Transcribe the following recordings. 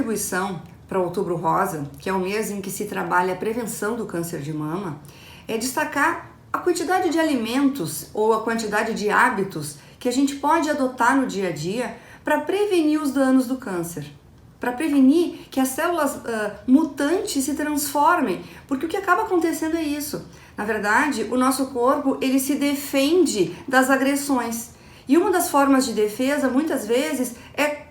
contribuição para Outubro Rosa, que é o mês em que se trabalha a prevenção do câncer de mama, é destacar a quantidade de alimentos ou a quantidade de hábitos que a gente pode adotar no dia a dia para prevenir os danos do câncer, para prevenir que as células mutantes se transformem, porque o que acaba acontecendo é isso. Na verdade, o nosso corpo ele se defende das agressões e uma das formas de defesa muitas vezes é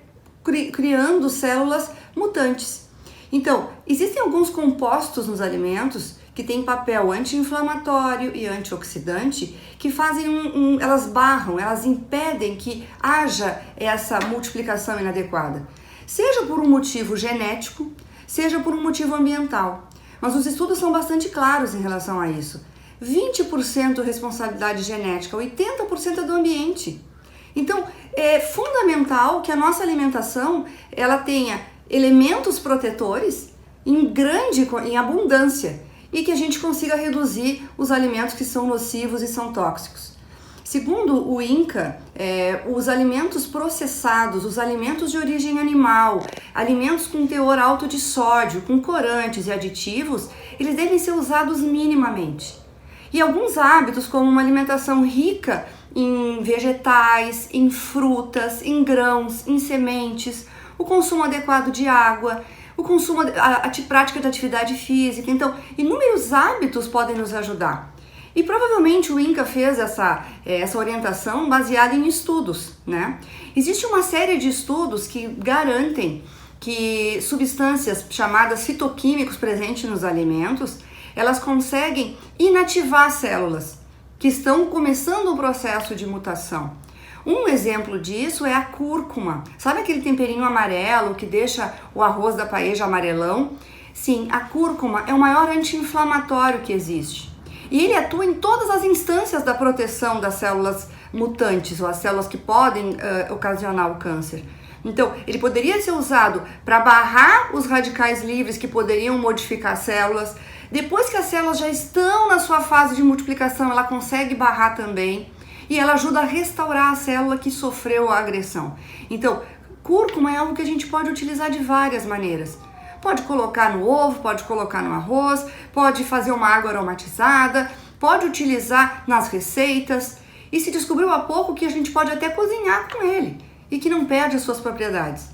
criando células mutantes. Então, existem alguns compostos nos alimentos que têm papel anti-inflamatório e antioxidante que fazem elas barram, elas impedem que haja essa multiplicação inadequada. Seja por um motivo genético, seja por um motivo ambiental. Mas os estudos são bastante claros em relação a isso. 20% responsabilidade genética, 80% é do ambiente. Então, é fundamental que a nossa alimentação ela tenha elementos protetores em abundância e que a gente consiga reduzir os alimentos que são nocivos e são tóxicos. Segundo o INCA, os alimentos processados, os alimentos de origem animal, alimentos com teor alto de sódio, com corantes e aditivos, eles devem ser usados minimamente. E alguns hábitos, como uma alimentação rica em vegetais, em frutas, em grãos, em sementes, o consumo adequado de água, o consumo, a prática de atividade física. Então, inúmeros hábitos podem nos ajudar. E provavelmente o INCA fez essa orientação baseada em estudos, né? Existe uma série de estudos que garantem que substâncias chamadas fitoquímicos presentes nos alimentos, elas conseguem inativar células que estão começando o processo de mutação. Um exemplo disso é a cúrcuma. Sabe aquele temperinho amarelo que deixa o arroz da paella amarelão? Sim, a cúrcuma é o maior anti-inflamatório que existe. E ele atua em todas as instâncias da proteção das células mutantes, ou as células que podem ocasionar o câncer. Então, ele poderia ser usado para barrar os radicais livres que poderiam modificar células. Depois que as células já estão na sua fase de multiplicação, ela consegue barrar também. E ela ajuda a restaurar a célula que sofreu a agressão. Então, cúrcuma é algo que a gente pode utilizar de várias maneiras. Pode colocar no ovo, pode colocar no arroz, pode fazer uma água aromatizada, pode utilizar nas receitas. E se descobriu há pouco que a gente pode até cozinhar com ele e que não perde as suas propriedades.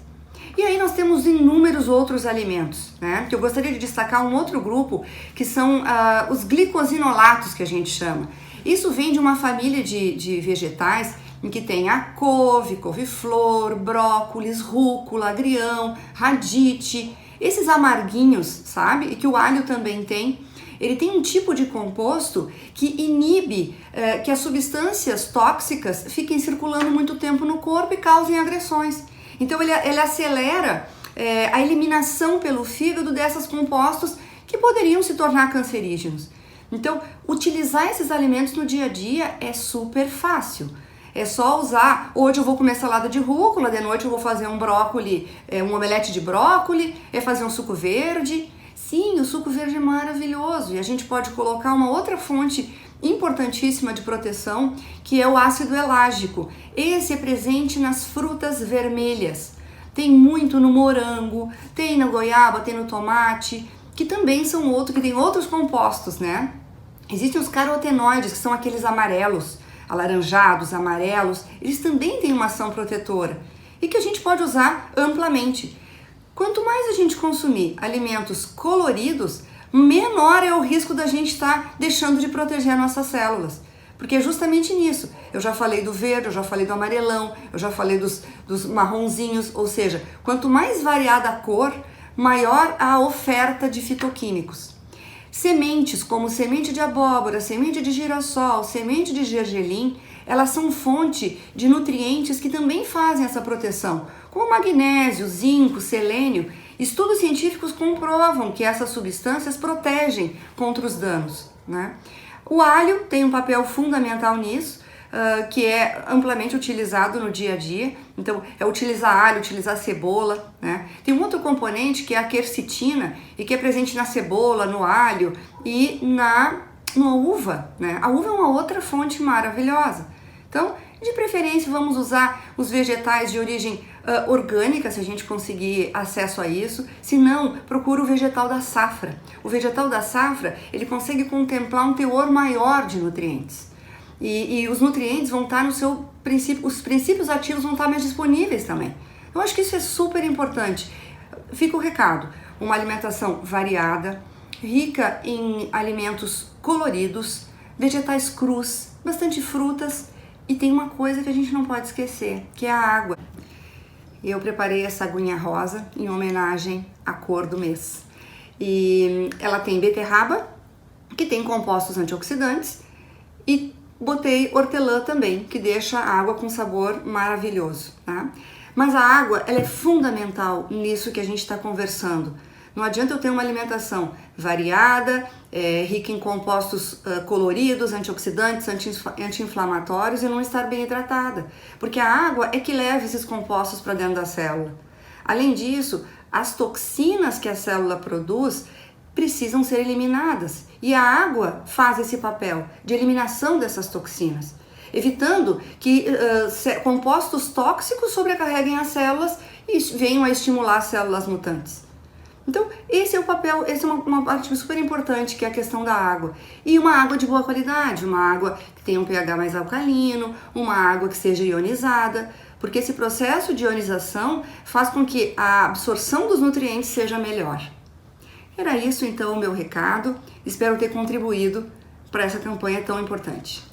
E aí nós temos inúmeros outros alimentos, né? Que eu gostaria de destacar um outro grupo, que são os glicosinolatos, que a gente chama. Isso vem de uma família de vegetais em que tem a couve-flor, brócolis, rúcula, agrião, radite, esses amarguinhos, sabe? E que o alho também tem. Ele tem um tipo de composto que inibe que as substâncias tóxicas fiquem circulando muito tempo no corpo e causem agressões. Então ele acelera a eliminação pelo fígado desses compostos que poderiam se tornar cancerígenos. Então, utilizar esses alimentos no dia a dia é super fácil. É só usar, hoje eu vou comer salada de rúcula, de noite eu vou fazer um brócoli, um omelete de brócoli, fazer um suco verde. Sim, o suco verde é maravilhoso e a gente pode colocar uma outra fonte importantíssima de proteção, que é o ácido elágico. Esse é presente nas frutas vermelhas. Tem muito no morango, tem na goiaba, tem no tomate, que também são que tem outros compostos, né? Existem os carotenoides, que são aqueles amarelos, alaranjados, amarelos, eles também têm uma ação protetora e que a gente pode usar amplamente. Quanto mais a gente consumir alimentos coloridos, menor é o risco da gente estar deixando de proteger nossas células. Porque é justamente nisso. Eu já falei do verde, eu já falei do amarelão, eu já falei dos marronzinhos, ou seja, quanto mais variada a cor, maior a oferta de fitoquímicos. Sementes como semente de abóbora, semente de girassol, semente de gergelim, elas são fonte de nutrientes que também fazem essa proteção, como magnésio, zinco, selênio. Estudos científicos comprovam que essas substâncias protegem contra os danos, né? O alho tem um papel fundamental nisso, que é amplamente utilizado no dia a dia. Então, é utilizar alho, utilizar cebola, né? Tem um outro componente que é a quercetina e que é presente na cebola, no alho e na uva, né? A uva é uma outra fonte maravilhosa. Então, de preferência, vamos usar os vegetais de origem orgânica, se a gente conseguir acesso a isso. Se não, procura o vegetal da safra. O vegetal da safra, ele consegue contemplar um teor maior de nutrientes. E os nutrientes vão estar no seu princípio, os princípios ativos vão estar mais disponíveis também. Eu acho que isso é super importante. Fica o recado, uma alimentação variada, rica em alimentos coloridos, vegetais crus, bastante frutas, e tem uma coisa que a gente não pode esquecer, que é a água. Eu preparei essa aguinha rosa em homenagem à cor do mês. E ela tem beterraba, que tem compostos antioxidantes, e botei hortelã também, que deixa a água com sabor maravilhoso, tá? Mas a água, ela é fundamental nisso que a gente está conversando. Não adianta eu ter uma alimentação variada, rica em compostos coloridos, antioxidantes, anti-inflamatórios e não estar bem hidratada, porque a água é que leva esses compostos para dentro da célula. Além disso, as toxinas que a célula produz precisam ser eliminadas e a água faz esse papel de eliminação dessas toxinas, evitando que compostos tóxicos sobrecarreguem as células e venham a estimular as células mutantes. Então, esse é o papel, essa é uma parte super importante, que é a questão da água. E uma água de boa qualidade, uma água que tenha um pH mais alcalino, uma água que seja ionizada, porque esse processo de ionização faz com que a absorção dos nutrientes seja melhor. Era isso então o meu recado, espero ter contribuído para essa campanha tão importante.